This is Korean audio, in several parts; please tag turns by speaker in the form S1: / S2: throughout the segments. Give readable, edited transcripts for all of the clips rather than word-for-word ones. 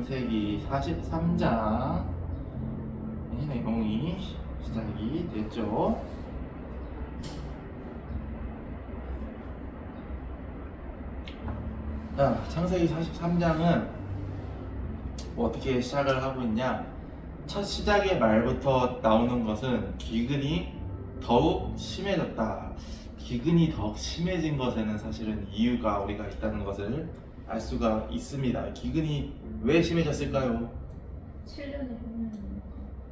S1: 창세기 43장 내용이 시작이 됐죠. 자, 창세기 43장은 어떻게 시작을 하고 있냐? 첫 시작의 말부터 나오는 것은 기근이 더욱 심해졌다. 기근이 더욱 심해진 것에는 사실은 이유가 우리가 있다는 것을 알 수가 있습니다. 기근이 왜 심해졌을까요?
S2: 7년의 흉년.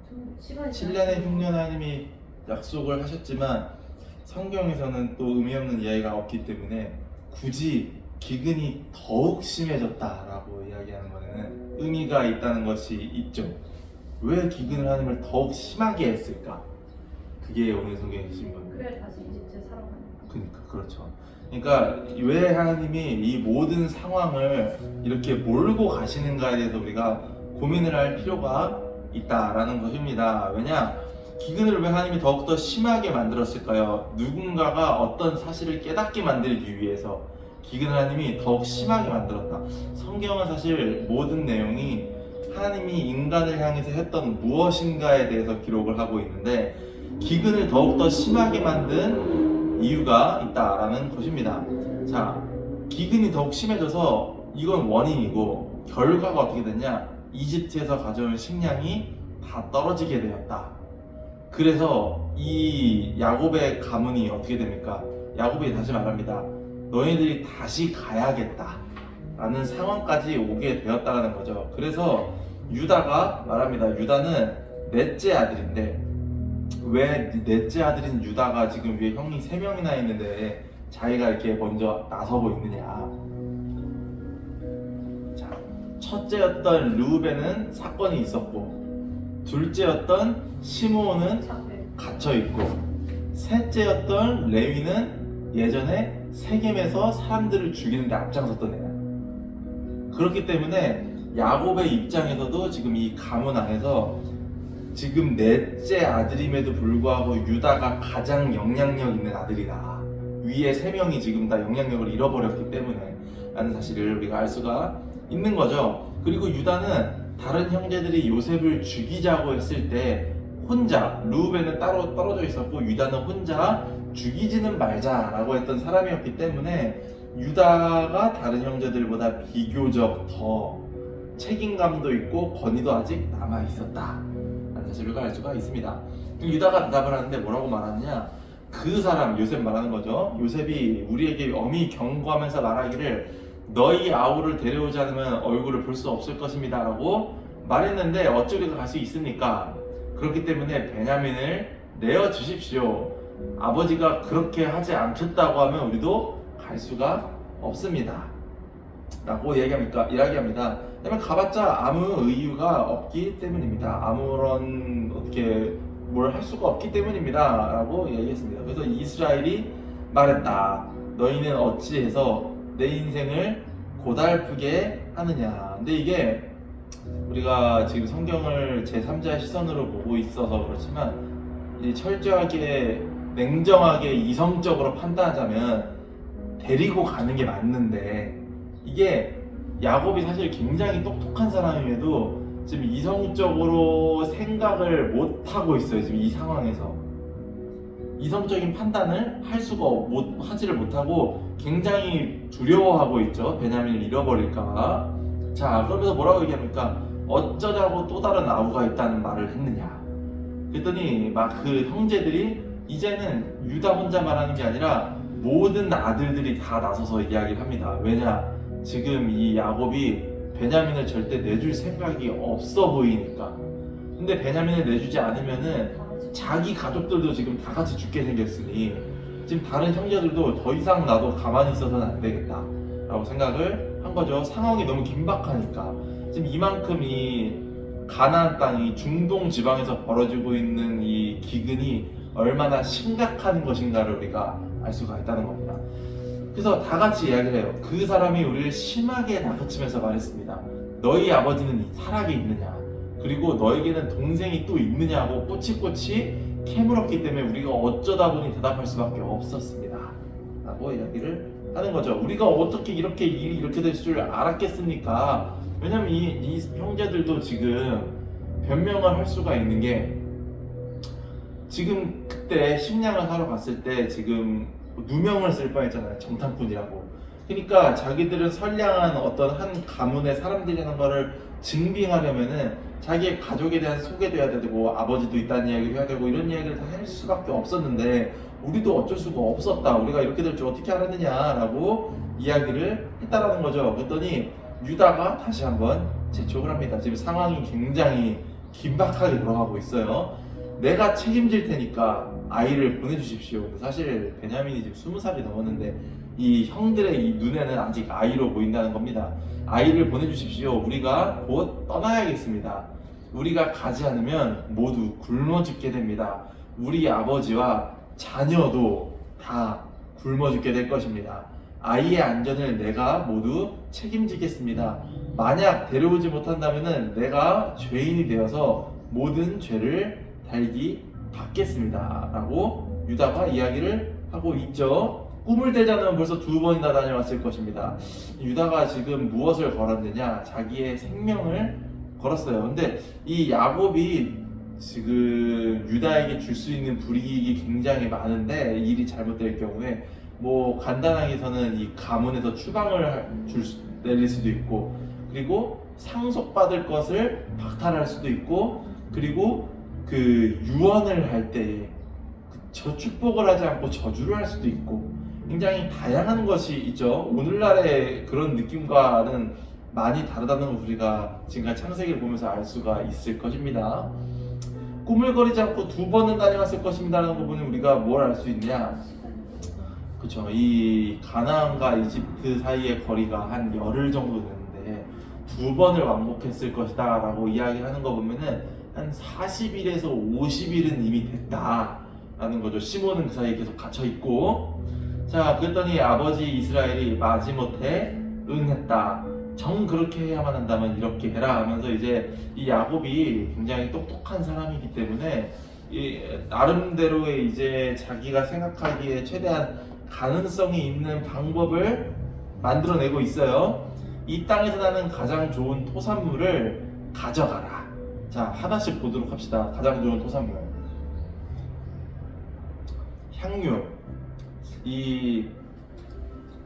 S2: 좀 시간이
S1: 7년의 흉년 하나님이 약속을 하셨지만 성경에서는 또 의미 없는 이야기가 없기 때문에 굳이 기근이 더욱 심해졌다라고 이야기하는 것에는 의미가 있다는 것이 있죠. 왜 기근을 하나님을 더욱 심하게 했을까? 그게 오늘 성경에 주신 거예요.
S2: 그래 다시 이집트에 살아가니까.
S1: 그러니까 그렇죠. 그러니까 왜 하나님이 이 모든 상황을 이렇게 몰고 가시는가에 대해서 우리가 고민을 할 필요가 있다라는 것입니다. 왜냐? 기근을 왜 하나님이 더욱더 심하게 만들었을까요? 누군가가 어떤 사실을 깨닫게 만들기 위해서 기근을 하나님이 더욱 심하게 만들었다. 성경은 사실 모든 내용이 하나님이 인간을 향해서 했던 무엇인가에 대해서 기록을 하고 있는데 기근을 더욱더 심하게 만든 이유가 있다라는 것입니다. 자, 기근이 더욱 심해져서 이건 원인이고 결과가 어떻게 됐냐? 이집트에서 가져온 식량이 다 떨어지게 되었다. 그래서 이 야곱의 가문이 어떻게 됩니까? 야곱이 다시 말합니다. 너희들이 다시 가야겠다 라는 상황까지 오게 되었다는 거죠. 그래서 유다가 말합니다. 유다는 넷째 아들인데 왜 넷째 아들인 유다가 지금 위에 형이 3명이나 있는데 자기가 이렇게 먼저 나서고 있느냐. 자, 첫째였던 르우벤은 사건이 있었고 둘째였던 시므온은 갇혀있고 셋째였던 레위는 예전에 세겜에서 사람들을 죽이는데 앞장섰던 애야. 그렇기 때문에 야곱의 입장에서도 지금 이 가문 안에서 지금 넷째 아들임에도 불구하고 유다가 가장 영향력 있는 아들이다. 위에 3명이 지금 다 영향력을 잃어버렸기 때문에 라는 사실을 우리가 알 수가 있는 거죠. 그리고 유다는 다른 형제들이 요셉을 죽이자고 했을 때 혼자, 르우벤은 따로 떨어져 있었고 유다는 혼자 죽이지는 말자라고 했던 사람이었기 때문에 유다가 다른 형제들보다 비교적 더 책임감도 있고 권위도 아직 남아 있었다 라는 사실을 알 수가 있습니다. 유다가 대답을 하는데 뭐라고 말하느냐? 그 사람, 요셉 말하는 거죠. 요셉이 우리에게 엄히 경고하면서 말하기를 너희 아우를 데려오지 않으면 얼굴을 볼 수 없을 것입니다 라고 말했는데 어찌 우리가 갈 수 있습니까? 그렇기 때문에 베냐민을 내어주십시오. 아버지가 그렇게 하지 않겠다고 하면 우리도 갈 수가 없습니다 라고 이야기합니다. 왜냐면 가봤자 아무 이유가 없기 때문입니다. 아무런 어떻게 뭘 할 수가 없기 때문입니다 라고 이야기했습니다. 그래서 이스라엘이 말했다. 너희는 어찌해서 내 인생을 고달프게 하느냐. 근데 이게 우리가 지금 성경을 제3자의 시선으로 보고 있어서 그렇지만 철저하게 냉정하게 이성적으로 판단하자면 데리고 가는 게 맞는데 이게 야곱이 사실 굉장히 똑똑한 사람임에도 지금 이성적으로 생각을 못하고 있어요. 지금 이 상황에서 이성적인 판단을 하지를 못하고 굉장히 두려워하고 있죠. 베냐민을 잃어버릴까. 자, 그러면서 뭐라고 얘기합니까? 어쩌자고 또 다른 아우가 있다는 말을 했느냐. 그랬더니 막 그 형제들이 이제는 유다 혼자 말하는 게 아니라 모든 아들들이 다 나서서 이야기를 합니다. 왜냐? 지금 이 야곱이 베냐민을 절대 내줄 생각이 없어 보이니까. 근데 베냐민을 내주지 않으면은 자기 가족들도 지금 다 같이 죽게 생겼으니 지금 다른 형제들도 더 이상 나도 가만히 있어서는 안 되겠다 라고 생각을 한 거죠. 상황이 너무 긴박하니까. 지금 이만큼 이 가나안 땅이 중동 지방에서 벌어지고 있는 이 기근이 얼마나 심각한 것인가를 우리가 알 수가 있다는 겁니다. 그래서 다 같이 이야기를 해요. 그 사람이 우리를 심하게 다그치면서 말했습니다. 너희 아버지는 살아계 있느냐? 그리고 너에게는 동생이 또 있느냐고 꼬치꼬치 캐물었기 때문에 우리가 어쩌다 보니 대답할 수밖에 없었습니다 라고 이야기를 하는 거죠. 우리가 어떻게 이렇게 일이 이렇게 될 줄 알았겠습니까? 왜냐면 이 형제들도 지금 변명을 할 수가 있는 게, 지금 그때 식량을 사러 갔을 때 지금 누명을 쓸 뻔했잖아요. 정탐꾼이라고. 그러니까 자기들은 선량한 어떤 한 가문의 사람들이라는 거를 증빙하려면은 자기의 가족에 대한 소개도 해야 되고, 아버지도 있다는 이야기를 해야 되고, 이런 이야기를 다 할 수밖에 없었는데, 우리도 어쩔 수가 없었다, 우리가 이렇게 될 줄 어떻게 알았느냐라고 이야기를 했다라는 거죠. 그랬더니 유다가 다시 한번 재촉을 합니다. 지금 상황이 굉장히 긴박하게 돌아가고 있어요. 내가 책임질 테니까 아이를 보내주십시오. 근데 사실 베냐민이 지금 20살이 넘었는데 이 형들의 이 눈에는 아직 아이로 보인다는 겁니다. 아이를 보내주십시오. 우리가 곧 떠나야겠습니다. 우리가 가지 않으면 모두 굶어 죽게 됩니다. 우리 아버지와 자녀도 다 굶어 죽게 될 것입니다. 아이의 안전을 내가 모두 책임지겠습니다. 만약 데려오지 못한다면 내가 죄인이 되어서 모든 죄를 달기 받겠습니다. 라고 유다가 이야기를 하고 있죠. 꿈을 대지 않으면 벌써 2번이나 다녀왔을 것입니다. 유다가 지금 무엇을 걸었느냐? 자기의 생명을 걸었어요. 근데 이 야곱이 지금 유다에게 줄 수 있는 불이익이 굉장히 많은데, 일이 잘못될 경우에 뭐 간단하게서는 이 가문에서 추방을 내릴 수도 있고, 그리고 상속받을 것을 박탈할 수도 있고, 그리고 그 유언을 할 때 저 축복을 하지 않고 저주를 할 수도 있고, 굉장히 다양한 것이 있죠. 오늘날의 그런 느낌과는 많이 다르다는 걸 우리가 지금까지 창세기를 보면서 알 수가 있을 것입니다. 꿈을 거리지 않고 2번은 다녀왔을 것입니다 라는 거 보면 우리가 뭘 알 수 있냐? 그쵸, 이 가나안과 이집트 사이의 거리가 한 열흘 정도 되는데 2번을 왕복했을 것이다 라고 이야기하는 거 보면은 한 40일에서 50일은 이미 됐다 라는 거죠. 시몬은 그 사이에 계속 갇혀있고. 자, 그랬더니 아버지 이스라엘이 마지못해 응했다. 정 그렇게 해야만 한다면 이렇게 해라 하면서, 이제 이 야곱이 굉장히 똑똑한 사람이기 때문에 이 나름대로의 이제 자기가 생각하기에 최대한 가능성이 있는 방법을 만들어내고 있어요. 이 땅에서 나는 가장 좋은 토산물을 가져가라. 자, 하나씩 보도록 합시다. 가장 좋은 토산물, 향유. 이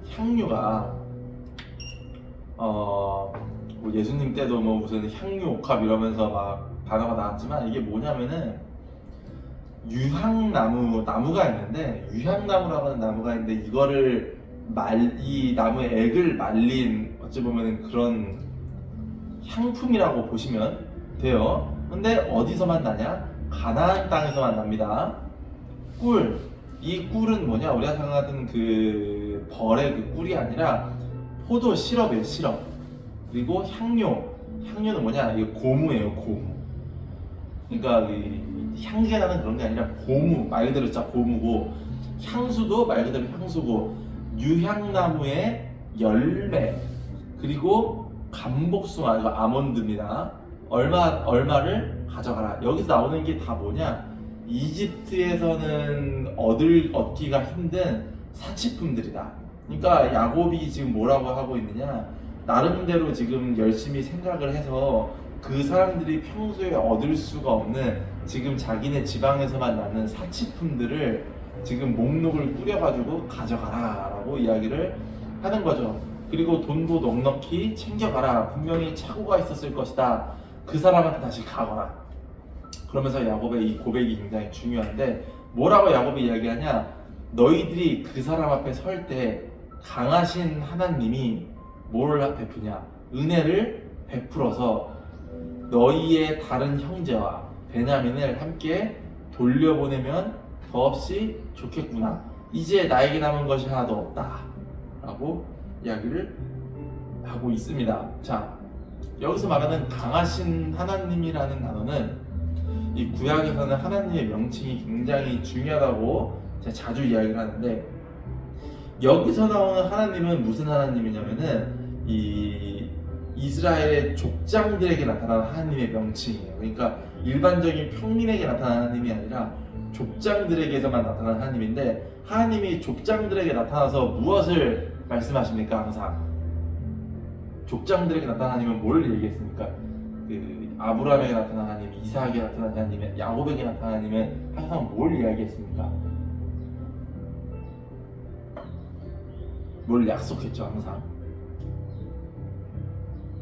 S1: 향유가 뭐 예수님 때도 뭐 무슨 향유 옥합 이러면서 막 단어가 나왔지만, 이게 뭐냐면은 나무가 있는데, 유향나무라고 하는 나무가 있는데, 이거를 이 나무의 액을 말린 어찌 보면 그런 향품이라고 보시면 돼요. 근데 어디서만 나냐? 가나안 땅에서만 납니다. 꿀. 이 꿀은 뭐냐? 우리가 생각하는 그 벌의 그 꿀이 아니라 포도 시럽이에요, 시럽. 그리고 향료는 뭐냐? 이게 고무예요, 고무. 그러니까 향기가 나는 그런 게 아니라 고무, 말 그대로 진짜 고무고, 향수도 말 그대로 향수고, 유향나무의 열매, 그리고 감복숭아, 이거 아몬드입니다. 얼마를 가져가라. 여기서 나오는 게 다 뭐냐? 이집트에서는 얻기가 힘든 사치품들이다. 그러니까 야곱이 지금 뭐라고 하고 있느냐? 나름대로 지금 열심히 생각을 해서 그 사람들이 평소에 얻을 수가 없는 지금 자기네 지방에서만 나는 사치품들을 지금 목록을 꾸려가지고 가져가라 라고 이야기를 하는 거죠. 그리고 돈도 넉넉히 챙겨가라. 분명히 착오가 있었을 것이다. 그 사람한테 다시 가거라. 그러면서 야곱의 이 고백이 굉장히 중요한데, 뭐라고 야곱이 이야기하냐? 너희들이 그 사람 앞에 설 때 강하신 하나님이 뭘 베푸냐? 은혜를 베풀어서 너희의 다른 형제와 베냐민을 함께 돌려보내면 더없이 좋겠구나. 이제 나에게 남은 것이 하나도 없다 라고 이야기를 하고 있습니다. 자, 여기서 말하는 강하신 하나님이라는 단어는 이 구약에서는 하나님의 명칭이 굉장히 중요하다고 제가 자주 이야기를 하는데, 여기서 나오는 하나님은 무슨 하나님이냐면은 이 이스라엘의 족장들에게 나타나는 하나님의 명칭이에요. 그러니까 일반적인 평민에게 나타나는 하나님이 아니라 족장들에게서만 나타난 하나님인데, 하나님이 족장들에게 나타나서 무엇을 말씀하십니까? 항상 족장들에게 나타난 하나님은 뭘 얘기했습니까? 그 아브라함에게 나타난 하나님, 이삭에게 나타난 하나님, 야곱에게 나타난 하나님은 항상 뭘 이야기했습니까? 뭘 약속했죠? 항상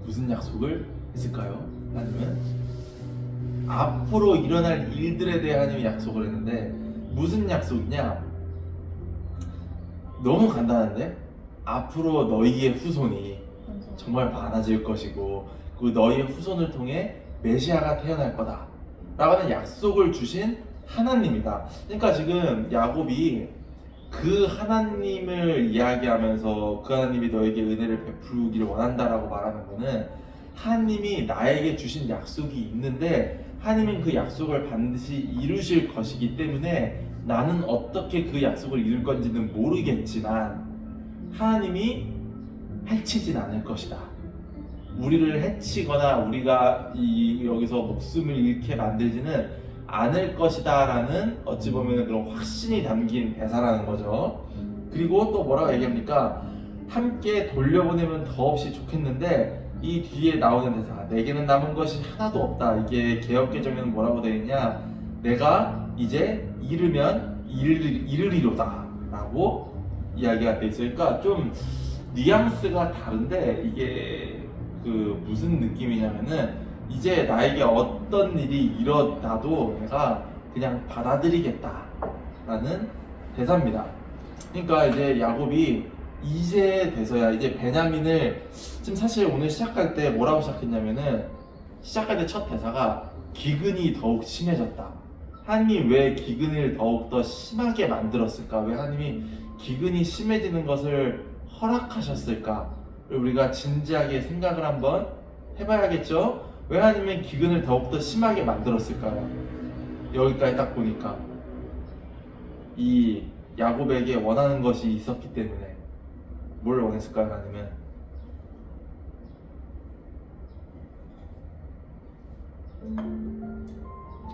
S1: 무슨 약속을 했을까요? 하나님은 앞으로 일어날 일들에 대해 하나님이 약속을 했는데, 무슨 약속이냐? 너무 간단한데, 앞으로 너희의 후손이
S2: 완전.
S1: 정말 많아질 것이고, 그 너희의 후손을 통해 메시아가 태어날 거다 라고 하는 약속을 주신 하나님이다. 그러니까 지금 야곱이 그 하나님을 이야기하면서 그 하나님이 너에게 은혜를 베푸기를 원한다라고 말하는 거는, 하나님이 나에게 주신 약속이 있는데 하나님은 그 약속을 반드시 이루실 것이기 때문에 나는 어떻게 그 약속을 이룰 건지는 모르겠지만 하나님이 해치진 않을 것이다. 우리를 해치거나 우리가 여기서 목숨을 잃게 만들지는 않을 것이다 라는, 어찌 보면 그런 확신이 담긴 대사라는 거죠. 그리고 또 뭐라고 얘기합니까? 함께 돌려보내면 더없이 좋겠는데, 이 뒤에 나오는 대사, 내게는 남은 것이 하나도 없다. 이게 개역개정에는 뭐라고 되어 있냐? 내가 이제 이르면 이르리로다 라고 이야기가 되어 있으니까 좀 뉘앙스가 다른데, 이게 그 무슨 느낌이냐면은, 이제 나에게 어떤 일이 일어나도 내가 그냥 받아들이겠다라는 대사입니다. 그러니까 이제 야곱이 이제 돼서야, 이제 베냐민을, 지금 사실 오늘 시작할 때 뭐라고 시작했냐면은, 시작할 때 첫 대사가 기근이 더욱 심해졌다. 하나님이 왜 기근을 더욱 더 심하게 만들었을까? 왜 하나님이 기근이 심해지는 것을 허락하셨을까? 우리가 진지하게 생각을 한번 해봐야겠죠? 왜 하나님은 기근을 더욱 더 심하게 만들었을까요? 여기까지 딱 보니까 이 야곱에게 원하는 것이 있었기 때문에. 뭘 원했을까요? 하나님은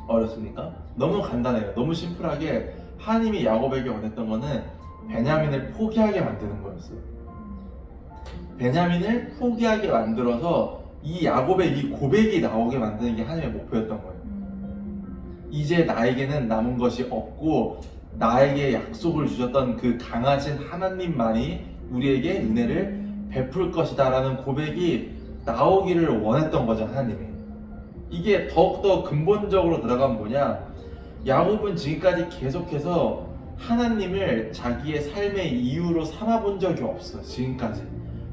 S1: 어렵습니까? 너무 간단해요. 너무 심플하게 하나님이 야곱에게 원했던 거는 베냐민을 포기하게 만드는 거였어요. 베냐민을 포기하게 만들어서 이 야곱의 이 고백이 나오게 만드는 게 하나님의 목표였던 거예요. 이제 나에게는 남은 것이 없고 나에게 약속을 주셨던 그 강하신 하나님만이 우리에게 은혜를 베풀 것이다 라는 고백이 나오기를 원했던 거죠. 하나님이. 이게 더욱더 근본적으로 들어가면 뭐냐, 야곱은 지금까지 계속해서 하나님을 자기의 삶의 이유로 삼아본 적이 없어. 지금까지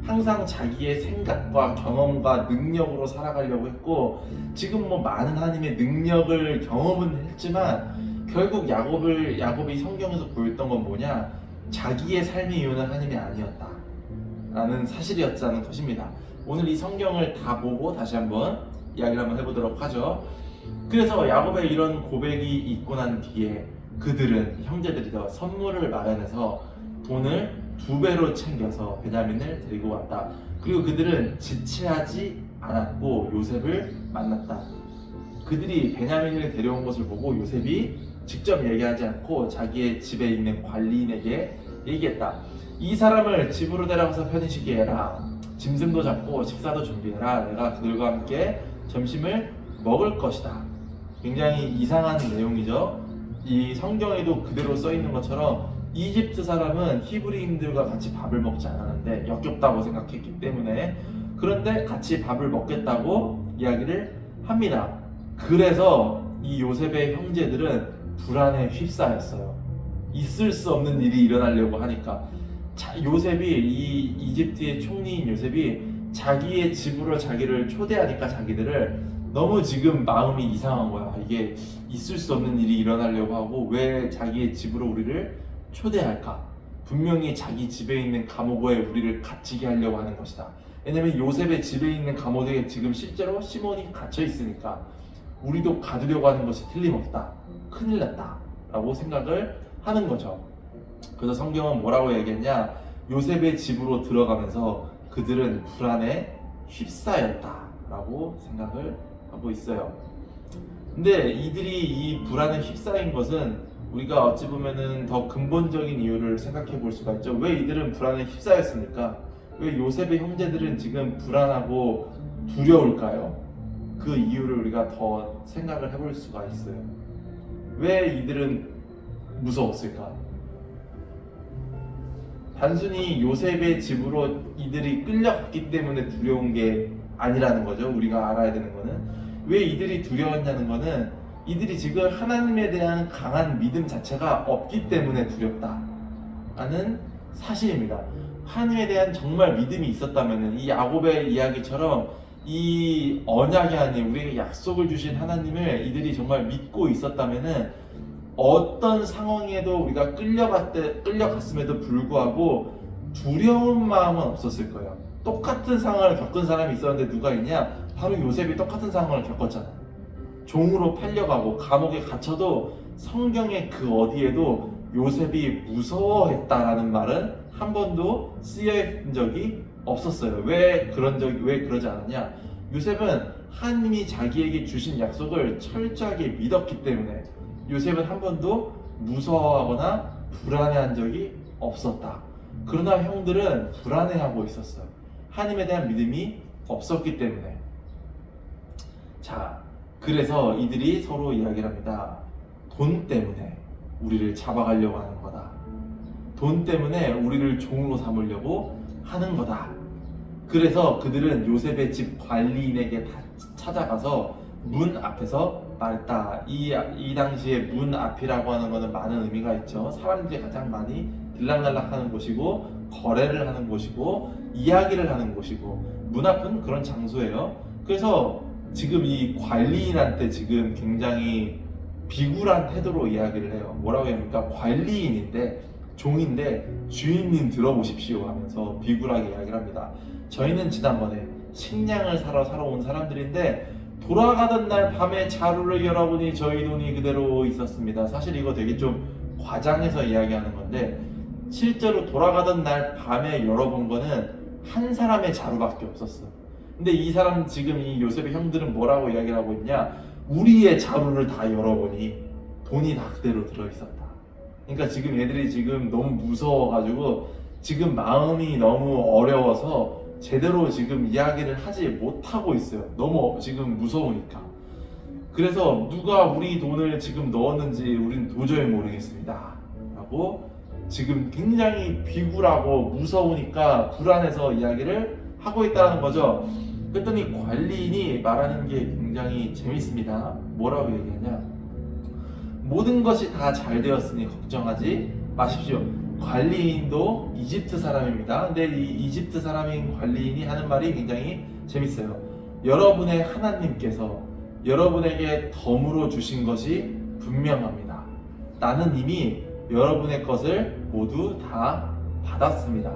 S1: 항상 자기의 생각과 경험과 능력으로 살아가려고 했고, 지금 뭐 많은 하나님의 능력을 경험은 했지만 결국 야곱이 성경에서 보였던 건 뭐냐, 자기의 삶의 이유는 하나님이 아니었다 라는 사실이었다는 것입니다. 오늘 이 성경을 다 보고 다시 한번 이야기를 한번 해보도록 하죠. 그래서 야곱의 이런 고백이 있고 난 뒤에 그들은, 형제들이 더 선물을 마련해서 돈을 2배로 챙겨서 베냐민을 데리고 왔다. 그리고 그들은 지체하지 않았고 요셉을 만났다. 그들이 베냐민을 데려온 것을 보고 요셉이 직접 얘기하지 않고 자기의 집에 있는 관리인에게 얘기했다. 이 사람을 집으로 데려가서 편히 해라. 짐승도 잡고 식사도 준비해라. 내가 그들과 함께 점심을 먹을 것이다. 굉장히 이상한 내용이죠. 이 성경에도 그대로 써 있는 것처럼 이집트 사람은 히브리인들과 같이 밥을 먹지 않았는데, 역겹다고 생각했기 때문에. 그런데 같이 밥을 먹겠다고 이야기를 합니다. 그래서 이 요셉의 형제들은 불안에 휩싸였어요. 있을 수 없는 일이 일어나려고 하니까. 요셉이, 이 이집트의 총리인 요셉이 자기의 집으로 자기를 초대하니까 자기들을 너무 지금 마음이 이상한 거야. 이게 있을 수 없는 일이 일어나려고 하고 왜 자기의 집으로 우리를 초대할까? 분명히 자기 집에 있는 감옥에 우리를 갇히게 하려고 하는 것이다. 왜냐면 요셉의 집에 있는 감옥에 지금 실제로 시몬이 갇혀 있으니까 우리도 가두려고 하는 것이 틀림없다. 큰일 났다 라고 생각을 하는 거죠. 그래서 성경은 뭐라고 얘기했냐, 요셉의 집으로 들어가면서 그들은 불안에 휩싸였다 라고 생각을 하고 있어요. 근데 이들이 이 불안에 휩싸인 것은 우리가 어찌 보면은 더 근본적인 이유를 생각해 볼 수가 있죠. 왜 이들은 불안에 휩싸였습니까? 왜 요셉의 형제들은 지금 불안하고 두려울까요? 그 이유를 우리가 더 생각을 해볼 수가 있어요. 왜 이들은 무서웠을까? 단순히 요셉의 집으로 이들이 끌려갔기 때문에 두려운 게 아니라는 거죠. 우리가 알아야 되는 거는 왜 이들이 두려웠냐는 거는 이들이 지금 하나님에 대한 강한 믿음 자체가 없기 때문에 두렵다라는 사실입니다. 하나님에 대한 정말 믿음이 있었다면 이 야곱의 이야기처럼 이 언약이 아닌 우리에게 약속을 주신 하나님을 이들이 정말 믿고 있었다면 어떤 상황에도 우리가 끌려갔음에도 불구하고 두려운 마음은 없었을 거예요. 똑같은 상황을 겪은 사람이 있었는데 누가 있냐? 바로 요셉이 똑같은 상황을 겪었잖아. 종으로 팔려가고 감옥에 갇혀도 성경의 그 어디에도 요셉이 무서워했다라는 말은 한 번도 쓰여진 적이 없었어요. 왜 그러지 않았냐? 요셉은 하나님이 자기에게 주신 약속을 철저하게 믿었기 때문에 요셉은 한 번도 무서워하거나 불안해한 적이 없었다. 그러나 형들은 불안해하고 있었어요. 하나님에 대한 믿음이 없었기 때문에. 자, 그래서 이들이 서로 이야기를 합니다. 돈 때문에 우리를 잡아가려고 하는 거다. 돈 때문에 우리를 종으로 삼으려고 하는 거다. 그래서 그들은 요셉의 집 관리인에게 다 찾아가서 문 앞에서 말했다. 이 당시에 문 앞이라고 하는 것은 많은 의미가 있죠. 사람들이 가장 많이 들락날락하는 곳이고 거래를 하는 곳이고 이야기를 하는 곳이고 문 앞은 그런 장소예요. 그래서 지금 이 관리인한테 지금 굉장히 비굴한 태도로 이야기를 해요. 뭐라고 합니까? 관리인인데 종인데 주인님 들어보십시오 하면서 비굴하게 이야기를 합니다. 저희는 지난번에 식량을 사러 온 사람들인데 돌아가던 날 밤에 자루를 열어보니 저희 돈이 그대로 있었습니다. 사실 이거 되게 좀 과장해서 이야기하는 건데 실제로 돌아가던 날 밤에 열어본 거는 한 사람의 자루밖에 없었어. 근데 이 사람 지금 이 요셉의 형들은 뭐라고 이야기를 하고 있냐? 우리의 자루를 다 열어보니 돈이 다 그대로 들어있었다. 그러니까 지금 얘들이 지금 너무 무서워가지고 지금 마음이 너무 어려워서 제대로 지금 이야기를 하지 못하고 있어요. 너무 지금 무서우니까. 그래서 누가 우리 돈을 지금 넣었는지 우리는 도저히 모르겠습니다 라고 지금 굉장히 비굴하고 무서우니까 불안해서 이야기를 하고 있다는 거죠. 그랬더니 관리인이 말하는 게 굉장히 재밌습니다. 뭐라고 얘기하냐? 모든 것이 다 잘 되었으니 걱정하지 마십시오. 관리인도 이집트 사람입니다. 근데 이 이집트 사람인 관리인이 하는 말이 굉장히 재밌어요. 여러분의 하나님께서 여러분에게 덤으로 주신 것이 분명합니다. 나는 이미 여러분의 것을 모두 다 받았습니다.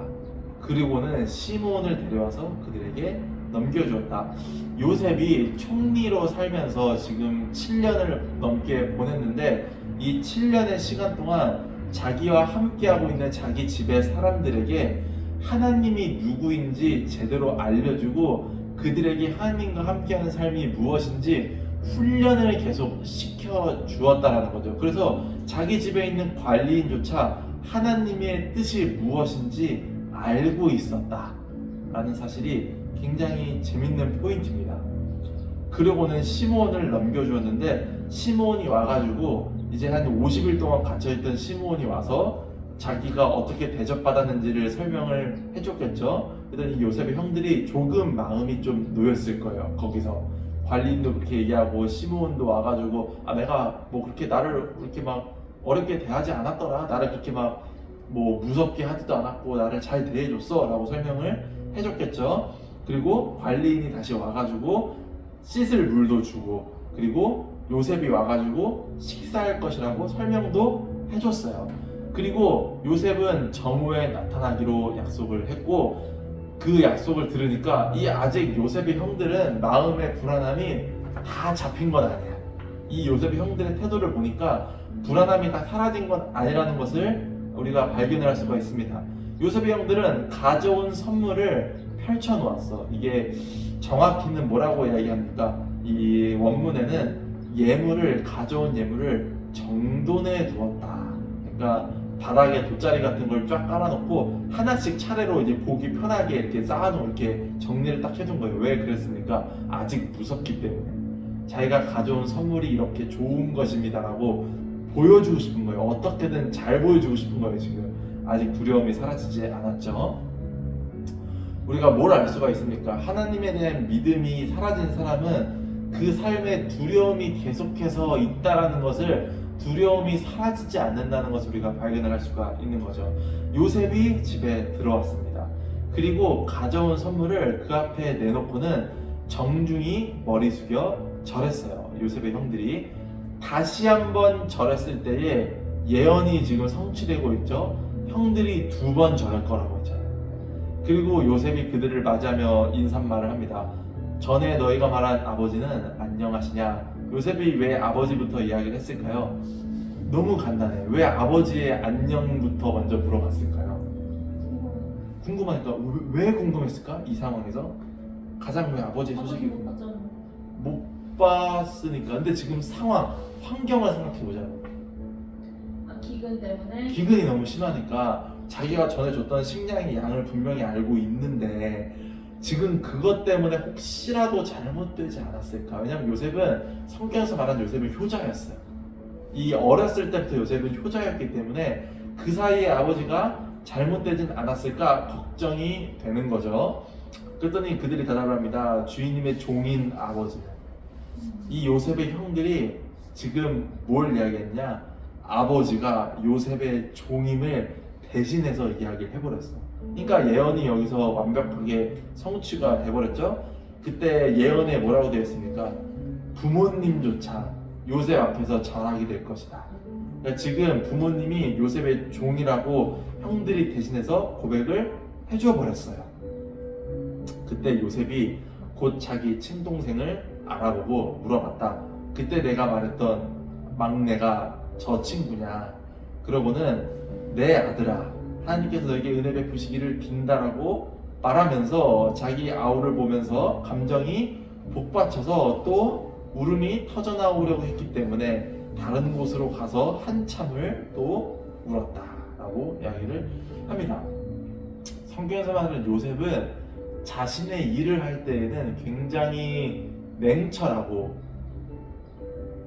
S1: 그리고는 시므온을 데려와서 그들에게 넘겨주었다. 요셉이 총리로 살면서 지금 7년을 넘게 보냈는데 이 7년의 시간 동안 자기와 함께하고 있는 자기 집의 사람들에게 하나님이 누구인지 제대로 알려주고 그들에게 하나님과 함께하는 삶이 무엇인지 훈련을 계속 시켜주었다라는 거죠. 그래서 자기 집에 있는 관리인조차 하나님의 뜻이 무엇인지 알고 있었다라는 사실이 굉장히 재밌는 포인트입니다. 그러고는 시므온을 넘겨주었는데 시므온이 와가지고 이제 한 50일 동안 갇혀있던 시므온이 와서 자기가 어떻게 대접받았는지를 설명을 해줬겠죠. 그랬더니 요셉의 형들이 조금 마음이 좀 놓였을 거예요. 거기서 관리인도 그렇게 얘기하고 시므온도 와가지고 내가 뭐 그렇게 나를 그렇게 막 어렵게 대하지 않았더라. 나를 그렇게 막 뭐 무섭게 하지도 않았고 나를 잘 대해줬어 라고 설명을 해줬겠죠. 그리고 관리인이 다시 와가지고 씻을 물도 주고 그리고 요셉이 와가지고 식사할 것이라고 설명도 해줬어요. 그리고 요셉은 정오에 나타나기로 약속을 했고 그 약속을 들으니까 이 아직 요셉의 형들은 마음의 불안함이 다 잡힌 건 아니야. 이 요셉의 형들의 태도를 보니까 불안함이 다 사라진 건 아니라는 것을 우리가 발견을 할 수가 있습니다. 요셉의 형들은 가져온 선물을 펼쳐놓았어. 이게 정확히는 뭐라고 이야기합니까? 이 원문에는 가져온 예물을 정돈해 두었다. 그러니까 바닥에 돗자리 같은 걸 쫙 깔아놓고 하나씩 차례로 이제 보기 편하게 이렇게 쌓아놓고 이렇게 정리를 딱 해둔 거예요. 왜 그랬습니까? 아직 무섭기 때문에. 자기가 가져온 선물이 이렇게 좋은 것입니다라고 보여주고 싶은 거예요. 어떻게든 잘 보여주고 싶은 거예요. 지금 아직 두려움이 사라지지 않았죠. 우리가 뭘 알 수가 있습니까? 하나님에 대한 믿음이 사라진 사람은 그 삶에 두려움이 계속해서 있다라는 것을, 두려움이 사라지지 않는다는 것을 우리가 발견을 할 수가 있는 거죠. 요셉이 집에 들어왔습니다. 그리고 가져온 선물을 그 앞에 내놓고는 정중히 머리 숙여 절했어요. 요셉의 형들이 다시 한번 절했을 때에 예언이 지금 성취되고 있죠. 형들이 2번 절할 거라고 했잖아요. 그리고 요셉이 그들을 맞이하며 인사말을 합니다. 전에 너희가 말한 아버지는 안녕하시냐? 요셉이 왜 아버지부터 이야기를 했을까요? 너무 간단해요. 왜 아버지의 안녕부터 먼저 물어봤을까요? 궁금하니까. 왜 궁금했을까? 이 상황에서 가장 왜 아버지의 소식이
S2: 못 봤잖아.
S1: 못 봤으니까. 근데 지금 상황, 환경을 생각해보자.
S2: 기근 때문에?
S1: 기근이 너무 심하니까 자기가 전에 줬던 식량의 양을 분명히 알고 있는데 지금 그것 때문에 혹시라도 잘못되지 않았을까? 왜냐면 요셉은, 성경에서 말한 요셉은 효자였어요. 이 어렸을 때부터 요셉은 효자였기 때문에 그 사이에 아버지가 잘못되진 않았을까 걱정이 되는 거죠. 그랬더니 그들이 대답을 합니다. 주인님의 종인 아버지. 이 요셉의 형들이 지금 뭘 이야기했냐? 아버지가 요셉의 종임을 대신해서 이야기를 해버렸어. 그러니까 예언이 여기서 완벽하게 성취가 돼버렸죠. 그때 예언에 뭐라고 되어 있습니까? 부모님조차 요셉 앞에서 절하게 될 것이다. 그러니까 지금 부모님이 요셉의 종이라고 형들이 대신해서 고백을 해줘 버렸어요. 그때 요셉이 곧 자기 친동생을 알아보고 물어봤다. 그때 내가 말했던 막내가 저 친구냐? 그러고는 내 아들아, 하나님께서 너에게 은혜 베푸시기를 빈다라고 말하면서 자기 아우를 보면서 감정이 복받쳐서 또 울음이 터져나오려고 했기 때문에 다른 곳으로 가서 한참을 또 울었다라고 이야기를 합니다. 성경에서 말하는 요셉은 자신의 일을 할 때에는 굉장히 냉철하고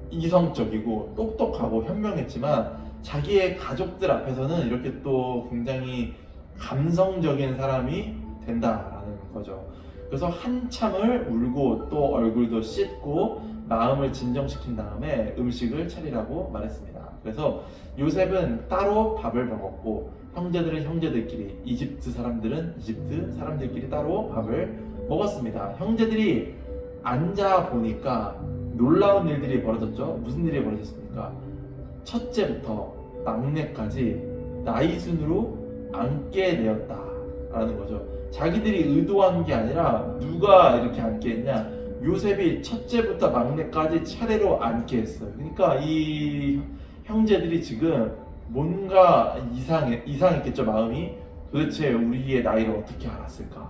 S1: 이성적이고 똑똑하고 현명했지만 자기의 가족들 앞에서는 이렇게 또 굉장히 감성적인 사람이 된다라는 거죠. 그래서 한참을 울고 또 얼굴도 씻고 마음을 진정시킨 다음에 음식을 차리라고 말했습니다. 그래서 요셉은 따로 밥을 먹었고 형제들은 형제들끼리, 이집트 사람들은 이집트 사람들끼리 따로 밥을 먹었습니다. 형제들이 앉아 보니까 놀라운 일들이 벌어졌죠. 무슨 일이 벌어졌습니까? 첫째부터 막내까지 나이 순으로 앉게 되었다라는 거죠. 자기들이 의도한 게 아니라 누가 이렇게 앉게 했냐? 요셉이 첫째부터 막내까지 차례로 앉게 했어요. 그러니까 이 형제들이 지금 뭔가 이상했겠죠. 마음이. 도대체 우리의 나이를 어떻게 알았을까?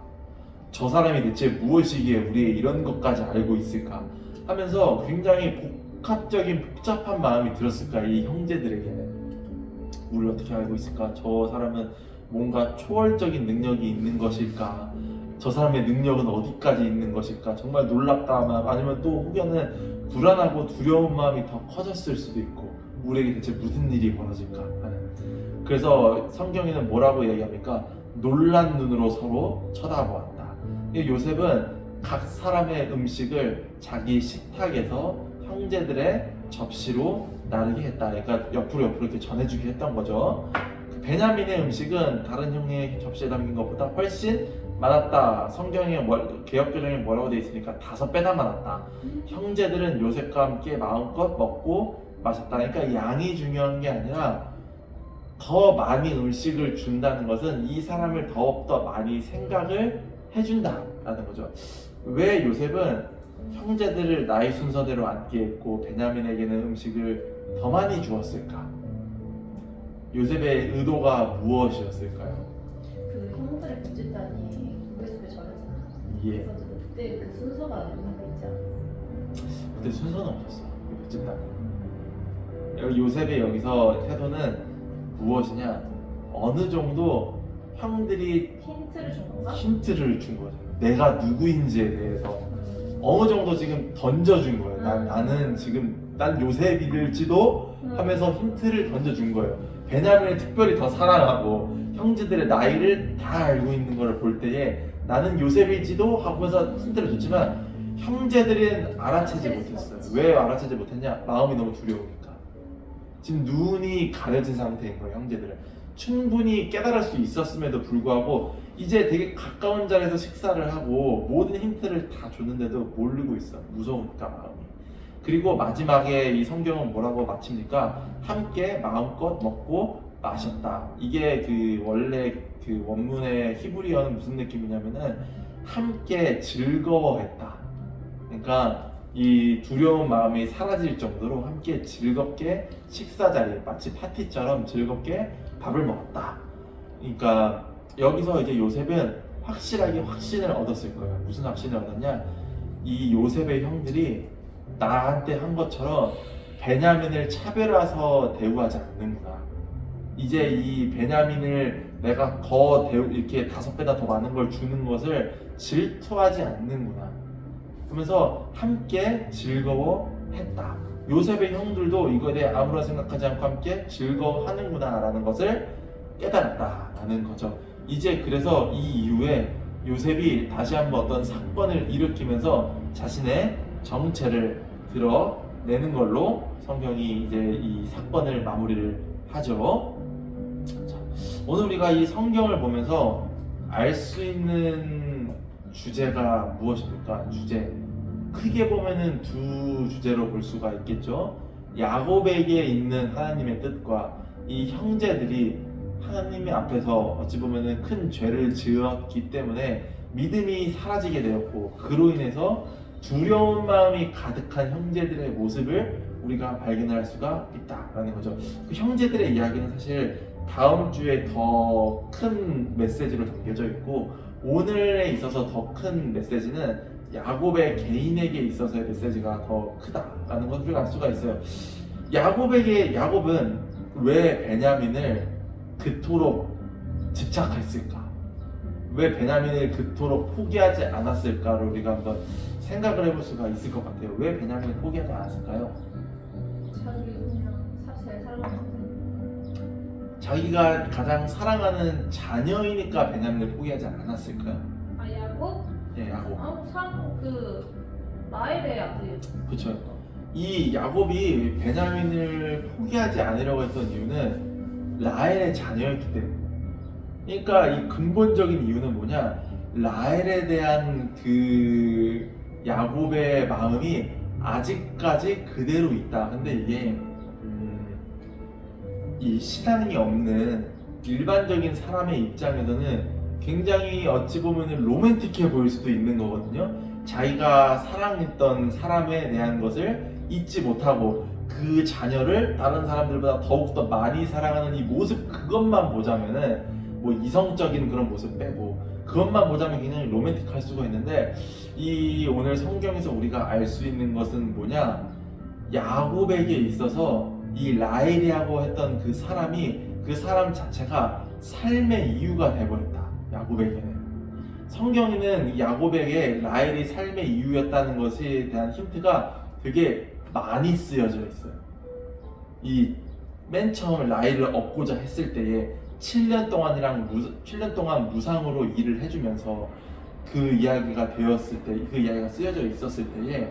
S1: 저 사람이 대체 무엇이기에 우리의 이런 것까지 알고 있을까? 하면서 굉장히 복잡한 마음이 들었을까? 이 형제들에게는. 우리를 어떻게 알고 있을까? 저 사람은 뭔가 초월적인 능력이 있는 것일까? 저 사람의 능력은 어디까지 있는 것일까? 정말 놀랍다. 아니면 또 혹여는 불안하고 두려운 마음이 더 커졌을 수도 있고, 우리에게 대체 무슨 일이 벌어질까 하는. 그래서 성경에는 뭐라고 얘기합니까? 놀란 눈으로 서로 쳐다보았다. 요셉은 각 사람의 음식을 자기 식탁에서 형제들의 접시로 나르게 했다. 그러니까 옆으로 이렇게 전해주게 했던 거죠. 베냐민의 음식은 다른 형의 접시에 담긴 것보다 훨씬 많았다. 성경에 개역개정에 뭐라고 되어 있으니까 5배나 많았다. 형제들은 요셉과 함께 마음껏 먹고 마셨다. 그러니까 양이 중요한 게 아니라 더 많이 음식을 준다는 것은 이 사람을 더욱더 많이 생각을 해준다라는 거죠. 왜 요셉은 형제들을 나이 순서대로 앉게 했고 베냐민에게는 음식을 더 많이 주었을까? 요셉의 의도가 무엇이었을까요?
S2: 그 형들의 번집단이 고개 숙여 절했잖아.
S1: 예.
S2: 그래서 그때 그 순서가 있는 거 있지 않아?
S1: 그때 순서는 없었어. 집단. 요셉의 여기서 태도는 무엇이냐? 어느 정도 형들이
S2: 힌트를 준 건가?
S1: 힌트를 준 거죠. 내가 누구인지에 대해서 어느 정도 지금 던져준 거예요. 나는 지금 난 요셉일지도 하면서 힌트를 던져준 거예요. 베냐민을 특별히 더 사랑하고 형제들의 나이를 다 알고 있는 걸 볼 때에 나는 요셉일지도 하면서 힌트를 줬지만 형제들은 알아채지 못했어요. 왜 알아채지 못했냐? 마음이 너무 두려우니까. 지금 눈이 가려진 상태인 거예요. 형제들은 충분히 깨달을 수 있었음에도 불구하고 이제 되게 가까운 자리에서 식사를 하고 모든 힌트를 다 줬는데도 모르고 있어. 무서우니까 마음이. 그리고 마지막에 이 성경은 뭐라고 마칩니까? 함께 마음껏 먹고 마셨다. 이게 그 원래 그 원문의 히브리어는 무슨 느낌이냐면은 함께 즐거워했다. 그러니까 이 두려운 마음이 사라질 정도로 함께 즐겁게 식사 자리, 마치 파티처럼 즐겁게 밥을 먹었다. 그러니까 여기서 이제 요셉은 확실하게 확신을 얻었을 거예요. 무슨 확신을 얻었냐? 이 요셉의 형들이 나한테 한 것처럼 베냐민을 차별해서 대우하지 않는구나. 이제 이 베냐민을 내가 더 이렇게 5배나 더 많은 걸 주는 것을 질투하지 않는구나. 그러면서 함께 즐거워했다. 요셉의 형들도 이거에 대해 아무런 생각하지 않고 함께 즐거워하는구나 라는 것을 깨달았다라는 거죠. 이제 그래서 이 이후에 요셉이 다시 한번 어떤 사건을 일으키면서 자신의 정체를 드러내는 걸로 성경이 이제 이 사건을 마무리를 하죠. 자, 오늘 우리가 이 성경을 보면서 알 수 있는 주제가 무엇입니까? 주제 크게 보면은 두 주제로 볼 수가 있겠죠. 야곱에게 있는 하나님의 뜻과 이 형제들이 하나님의 앞에서 어찌 보면은 큰 죄를 지었기 때문에 믿음이 사라지게 되었고 그로 인해서 두려운 마음이 가득한 형제들의 모습을 우리가 발견할 수가 있다라는 거죠. 그 형제들의 이야기는 사실 다음 주에 더 큰 메시지로 담겨져 있고 오늘에 있어서 더 큰 메시지는 야곱의 개인에게 있어서의 메시지가 더 크다라는 것을 우리가 알 수가 있어요. 야곱은 왜 베냐민을 그토록 집착했을까? 왜 베냐민을 그토록 포기하지 않았을까를 우리가 한번 생각을 해볼 수가 있을 것 같아요. 왜 베냐민을 포기하지 않았을까요?
S2: 자기 그냥 제일 사랑하는
S1: 자기가 가장 사랑하는 자녀이니까 베냐민을 포기하지 않았을까요?
S2: 야곱?
S1: 예, 야곱.
S2: 그 라헬의 아들.
S1: 그렇죠. 이 야곱이 베냐민을 포기하지 않으려고 했던 이유는 라헬의 자녀였기 때문에. 그러니까 이 근본적인 이유는 뭐냐? 라헬에 대한 그 야곱의 마음이 아직까지 그대로 있다. 근데 이게 이 신앙이 없는 일반적인 사람의 입장에서는 굉장히 어찌 보면 로맨틱해 보일 수도 있는 거거든요. 자기가 사랑했던 사람에 대한 것을 잊지 못하고 그 자녀를 다른 사람들보다 더욱더 많이 사랑하는 이 모습 그것만 보자면은 뭐 이성적인 그런 모습 빼고 그것만 보자면 굉장히 로맨틱할 수가 있는데 이 오늘 성경에서 우리가 알 수 있는 것은 뭐냐? 야곱에게 있어서 이 라헬이라고 했던 그 사람이 그 사람 자체가 삶의 이유가 되어버렸다. 야곱에게는 성경에는 야곱에게 라헬이 삶의 이유였다는 것에 대한 힌트가 되게 많이 쓰여져 있어요. 이 맨 처음 라헬을 얻고자 했을 때에 7년 동안 무상으로 일을 해주면서 그 이야기가 되었을 때, 그 이야기가 쓰여져 있었을 때에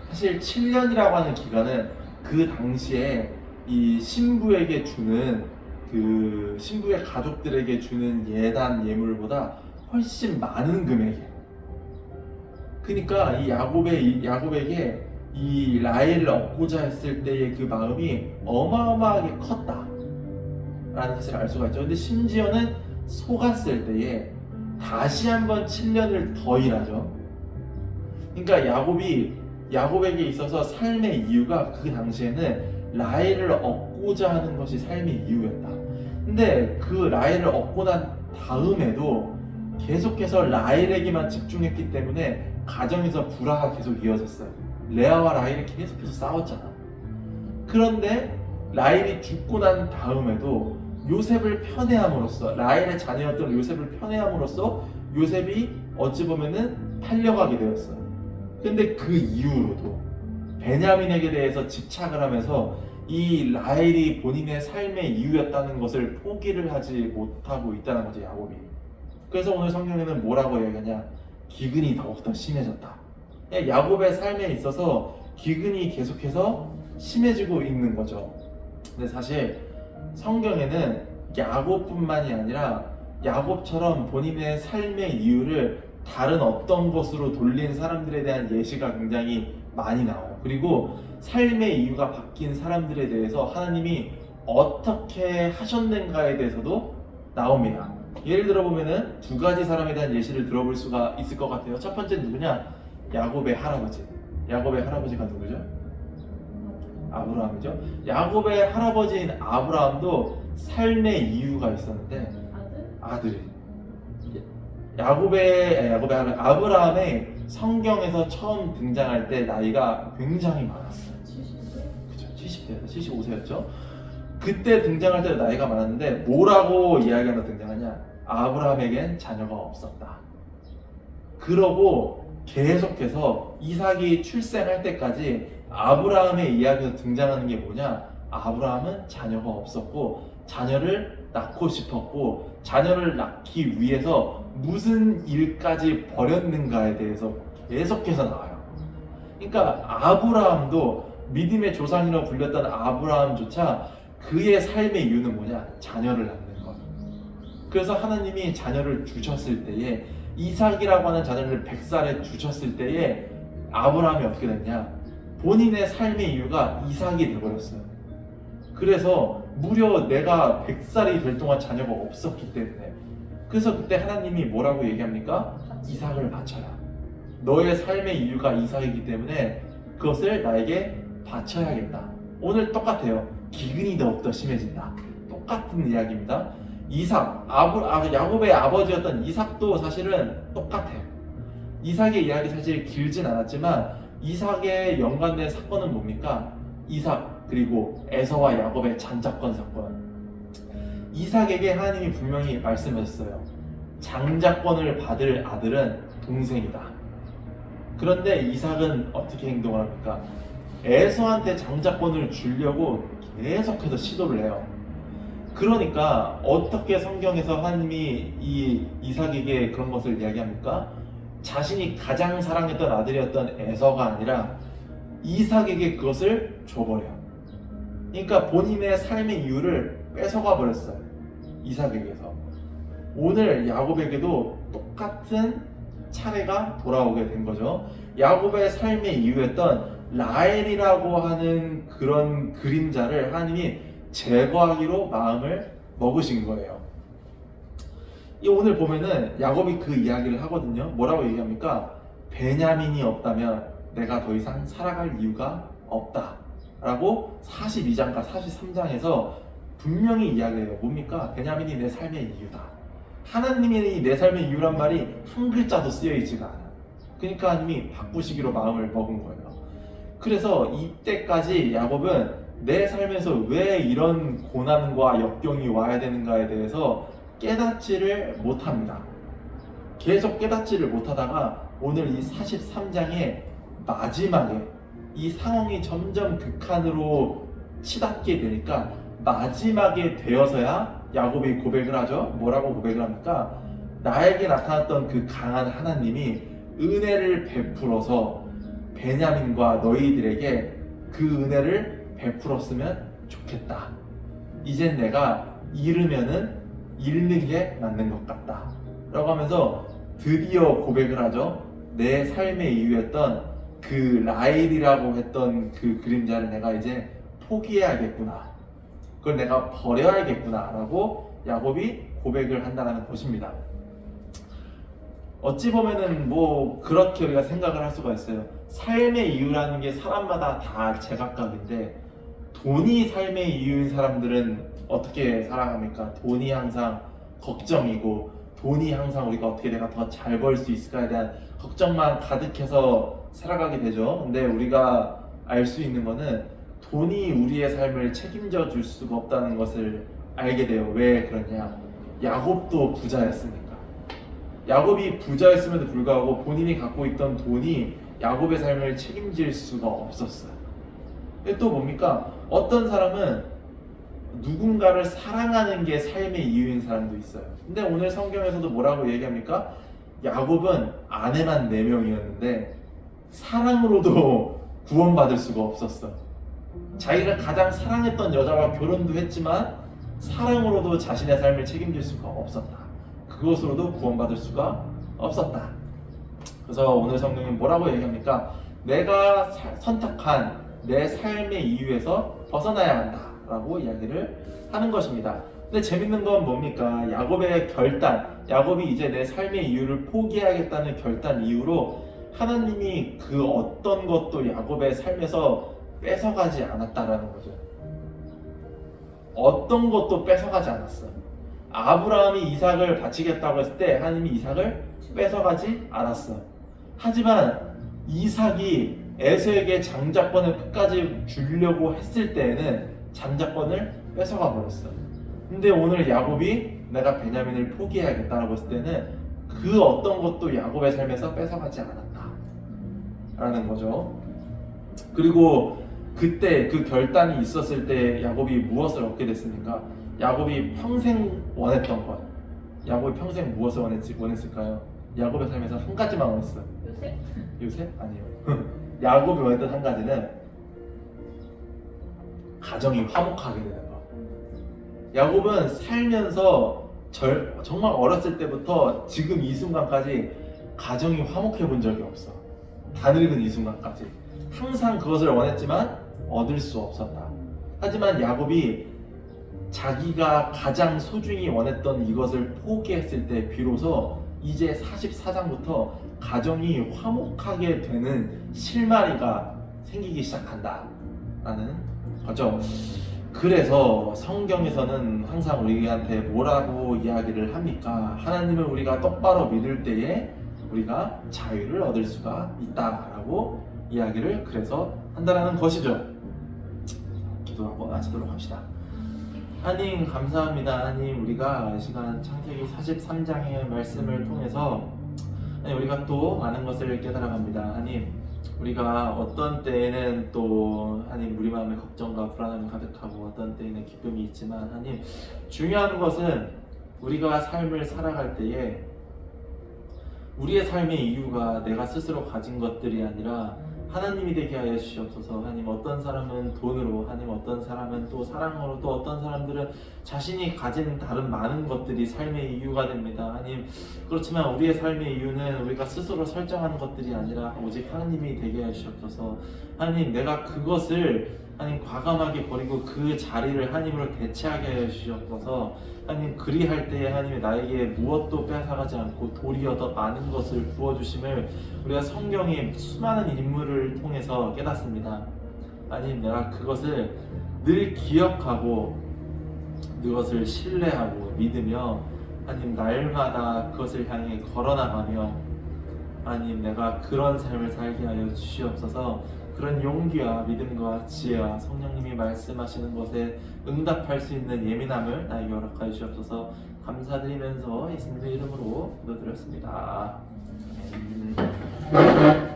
S1: 사실 7년이라고 하는 기간은 그 당시에 이 신부에게 주는 그 신부의 가족들에게 주는 예단 예물보다 훨씬 많은 금액이에요. 그러니까 이 야곱에게 이 라헬을 얻고자 했을 때의 그 마음이 어마어마하게 컸다라는 사실을 알 수가 있죠. 근데 심지어는 속았을 때에 다시 한번 7년을 더 일하죠. 그러니까 야곱에게 있어서 삶의 이유가 그 당시에는 라헬을 얻고자 하는 것이 삶의 이유였다. 근데 그 라헬을 얻고 난 다음에도 계속해서 라헬에게만 집중했기 때문에 가정에서 불화가 계속 이어졌어요. 레아와 라헬이 계속해서 싸웠잖아. 그런데 라헬이 죽고 난 다음에도 요셉을 편애함으로써, 라헬의 자녀였던 요셉을 편애함으로써 요셉이 어찌 보면은 팔려가게 되었어요. 근데 그 이후로도 베냐민에게 대해서 집착을 하면서 이 라헬이 본인의 삶의 이유였다는 것을 포기를 하지 못하고 있다는 거죠, 야곱이. 그래서 오늘 성경에는 뭐라고 얘기하냐? 기근이 더욱더 심해졌다. 야곱의 삶에 있어서 기근이 계속해서 심해지고 있는 거죠. 근데 사실 성경에는 야곱뿐만이 아니라 야곱처럼 본인의 삶의 이유를 다른 어떤 것으로 돌린 사람들에 대한 예시가 굉장히 많이 나와요. 그리고 삶의 이유가 바뀐 사람들에 대해서 하나님이 어떻게 하셨는가에 대해서도 나옵니다. 예를 들어 보면은 두 가지 사람에 대한 예시를 들어볼 수가 있을 것 같아요. 첫 번째는 누구냐? 야곱의 할아버지. 야곱의 할아버지가 누구죠? 아브라함이죠. 야곱의 할아버지인 아브라함도 삶의 이유가 있었는데 아들이 아브라함의 성경에서 처음 등장할 때 나이가 굉장히 많았어요. 70대, 75세였죠. 그때 등장할 때 나이가 많았는데 뭐라고 이야기하며 등장하냐? 아브라함에겐 자녀가 없었다. 그러고 계속해서 이삭이 출생할 때까지 아브라함의 이야기에서 등장하는 게 뭐냐? 아브라함은 자녀가 없었고 자녀를 낳고 싶었고 자녀를 낳기 위해서 무슨 일까지 벌였는가에 대해서 계속해서 나와요. 그러니까 아브라함도 믿음의 조상이라고 불렸던 아브라함조차 그의 삶의 이유는 뭐냐? 자녀를 낳는 것. 그래서 하나님이 자녀를 주셨을 때에 이삭이라고 하는 자녀를 100살에 주셨을 때에 아브라함이 어떻게 됐냐? 본인의 삶의 이유가 이삭이 되어버렸어요. 그래서 무려 내가 100살이 될 동안 자녀가 없었기 때문에 그래서 그때 하나님이 뭐라고 얘기합니까? 이삭을 바쳐라. 너의 삶의 이유가 이삭이기 때문에 그것을 나에게 바쳐야겠다. 오늘 똑같아요. 기근이 더욱더 심해진다. 똑같은 이야기입니다. 야곱의 아버지였던 이삭도 사실은 똑같아요. 이삭의 이야기 사실 길진 않았지만 이삭에 연관된 사건은 뭡니까? 이삭 그리고 에서와 야곱의 장자권 사건. 이삭에게 하나님이 분명히 말씀하셨어요. 장자권을 받을 아들은 동생이다. 그런데 이삭은 어떻게 행동을 합니까? 에서한테 장자권을 주려고 계속해서 시도를 해요. 그러니까 어떻게 성경에서 하나님이 이 이삭에게 그런 것을 이야기합니까? 자신이 가장 사랑했던 아들이었던 에서가 아니라 이삭에게 그것을 줘버려요. 그러니까 본인의 삶의 이유를 뺏어가 버렸어요. 이삭에게서. 오늘 야곱에게도 똑같은 차례가 돌아오게 된 거죠. 야곱의 삶의 이유였던 라헬이라고 하는 그런 그림자를 하나님이 제거하기로 마음을 먹으신 거예요. 오늘 보면은 야곱이 그 이야기를 하거든요. 뭐라고 얘기합니까? 베냐민이 없다면 내가 더 이상 살아갈 이유가 없다 라고 42장과 43장에서 분명히 이야기해요. 뭡니까? 베냐민이 내 삶의 이유다. 하나님이 내 삶의 이유란 말이 한 글자도 쓰여있지가 않아. 그러니까 하나님이 바꾸시기로 마음을 먹은 거예요. 그래서 이때까지 야곱은 내 삶에서 왜 이런 고난과 역경이 와야 되는가에 대해서 깨닫지를 못합니다. 계속 깨닫지를 못하다가 오늘 이 43장의 마지막에 이 상황이 점점 극한으로 치닫게 되니까 마지막에 되어서야 야곱이 고백을 하죠. 뭐라고 고백을 합니까? 나에게 나타났던 그 강한 하나님이 은혜를 베풀어서 베냐민과 너희들에게 그 은혜를 베풀었으면 좋겠다. 이젠 내가 잃으면은 잃는 게 맞는 것 같다 라고 하면서 드디어 고백을 하죠. 내 삶의 이유였던 그 라헬이라고 했던 그 그림자를 내가 이제 포기해야겠구나, 그걸 내가 버려야겠구나 라고 야곱이 고백을 한다는 것입니다. 어찌 보면은 뭐 그렇게 우리가 생각을 할 수가 있어요. 삶의 이유라는 게 사람마다 다 제각각인데 돈이 삶의 이유인 사람들은 어떻게 살아갑니까? 돈이 항상 걱정이고 돈이 항상 우리가 어떻게 내가 더 잘 벌 수 있을까에 대한 걱정만 가득해서 살아가게 되죠. 근데 우리가 알 수 있는 거는 돈이 우리의 삶을 책임져 줄 수가 없다는 것을 알게 돼요. 왜 그러냐? 야곱도 부자였으니까. 야곱이 부자였음에도 불구하고 본인이 갖고 있던 돈이 야곱의 삶을 책임질 수가 없었어요. 근데 또 뭡니까? 어떤 사람은 누군가를 사랑하는 게 삶의 이유인 사람도 있어요. 근데 오늘 성경에서도 뭐라고 얘기합니까? 야곱은 아내만 4명이었는데 사랑으로도 구원받을 수가 없었어. 자기가 가장 사랑했던 여자와 결혼도 했지만 사랑으로도 자신의 삶을 책임질 수가 없었다. 그것으로도 구원받을 수가 없었다. 그래서 오늘 성경이 뭐라고 얘기합니까? 내가 선택한 내 삶의 이유에서 벗어나야 한다 라고 이야기를 하는 것입니다. 근데 재밌는 건 뭡니까? 야곱의 결단, 야곱이 이제 내 삶의 이유를 포기하겠다는 결단 이후로 하나님이 그 어떤 것도 야곱의 삶에서 뺏어가지 않았다라는 거죠. 어떤 것도 뺏어가지 않았어요. 아브라함이 이삭을 바치겠다고 했을 때 하나님이 이삭을 뺏어가지 않았어요. 하지만 이삭이 에서에게 장자권을 끝까지 주려고 했을 때에는 장자권을 뺏어가 버렸어요. 근데 오늘 야곱이 내가 베냐민을 포기해야겠다라고 했을 때는 그 어떤 것도 야곱의 삶에서 뺏어가지 않았다 라는 거죠. 그리고 그때 그 결단이 있었을 때 야곱이 무엇을 얻게 됐습니까? 야곱이 평생 원했던 것. 야곱이 평생 무엇을 원했을까요? 야곱의 삶에서 한 가지만 원했어요.
S2: 요새?
S1: 요새? 아니에요. 야곱이 원했던 한 가지는 가정이 화목하게 되는 것. 야곱은 살면서 정말 어렸을 때부터 지금 이 순간까지 가정이 화목해 본 적이 없어. 다 늙은 이 순간까지 항상 그것을 원했지만 얻을 수 없었다. 하지만 야곱이 자기가 가장 소중히 원했던 이것을 포기했을 때 비로소 이제 44장부터 가정이 화목하게 되는 실마리가 생기기 시작한다 라는 거죠. 그래서 성경에서는 항상 우리한테 뭐라고 이야기를 합니까? 하나님을 우리가 똑바로 믿을 때에 우리가 자유를 얻을 수가 있다라고 이야기를 그래서 한다라는 것이죠. 기도 한번 마치도록 합시다. 하나님 감사합니다. 하나님 우리가 이 시간 창세기 43장의 말씀을 통해서 하나님 우리가 또 많은 것을 깨달아갑니다. 하나님 우리가 어떤 때에는 또 하나님 우리 마음에 걱정과 불안함이 가득하고 어떤 때에는 기쁨이 있지만 하나님 중요한 것은 우리가 삶을 살아갈 때에 우리의 삶의 이유가 내가 스스로 가진 것들이 아니라 하나님이 되게 하여 주시옵소서. 하나님 어떤 사람은 돈으로, 하나님 어떤 사람은 또 사랑으로, 또 어떤 사람들은 자신이 가진 다른 많은 것들이 삶의 이유가 됩니다. 하나님 그렇지만 우리의 삶의 이유는 우리가 스스로 설정하는 것들이 아니라 오직 하나님이 되게 하여 주시옵소서. 하나님 내가 그것을 하나님 과감하게 버리고 그 자리를 하나님으로 대체하게 하여 주시옵소서. 하나님 그리할 때에 하나님이 나에게 무엇도 뺏어가지 않고 도리어 더 많은 것을 부어주심을 우리가 성경의 수많은 인물을 통해서 깨닫습니다. 하나님 내가 그것을 늘 기억하고 그것을 신뢰하고 믿으며 하나님 날마다 그것을 향해 걸어나가며 하나님 내가 그런 삶을 살게 하여 주시옵소서. 그런 용기와 믿음과 지혜와 성령님이 말씀하시는 것에 응답할 수 있는 예민함을 나에게 허락하여 주시옵소서. 감사드리면서 예수님의 이름으로 기도드렸습니다. 아멘.